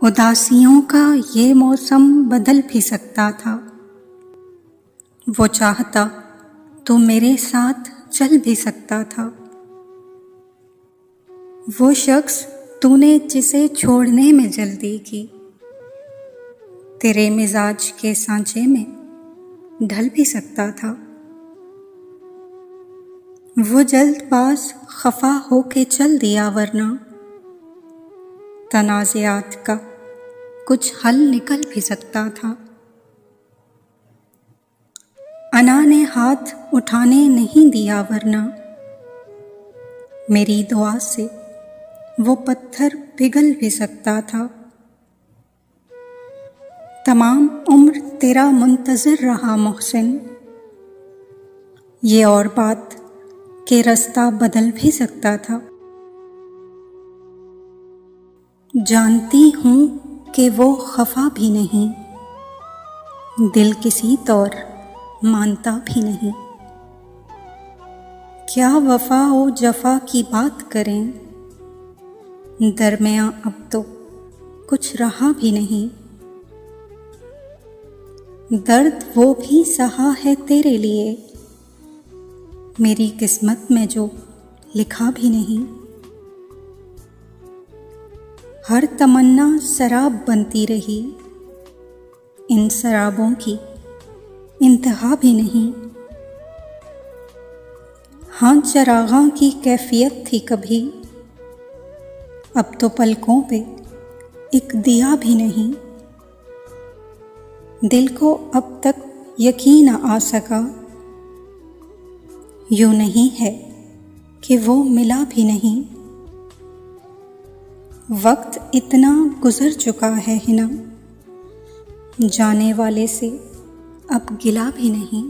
उदासियों का ये मौसम बदल भी सकता था। वो चाहता तो मेरे साथ चल भी सकता था। वो शख्स तूने जिसे छोड़ने में जल्दी की, तेरे मिजाज के सांचे में ढल भी सकता था। वो जल्दबाज खफा होके चल दिया, वरना तनाज़ात का कुछ हल निकल भी सकता था। अना ने हाथ उठाने नहीं दिया, वरना मेरी दुआ से वो पत्थर पिघल भी सकता था। तमाम उम्र तेरा मुंतज़िर रहा मोहसिन, ये और बात के रास्ता बदल भी सकता था। जानती हूँ कि वो खफा भी नहीं, दिल किसी तौर मानता भी नहीं। क्या वफा ओ जफा की बात करें, दरमियाँ अब तो कुछ रहा भी नहीं। दर्द वो भी सहा है तेरे लिए, मेरी किस्मत में जो लिखा भी नहीं। हर तमन्ना शराब बनती रही, इन शराबों की इंतहा भी नहीं। हाँ, चरागां की कैफियत थी कभी, अब तो पलकों पे एक दिया भी नहीं। दिल को अब तक यकीन न आ सका, यूं नहीं है कि वो मिला भी नहीं। वक्त इतना गुजर चुका है हिना, जाने वाले से अब गिला भी नहीं।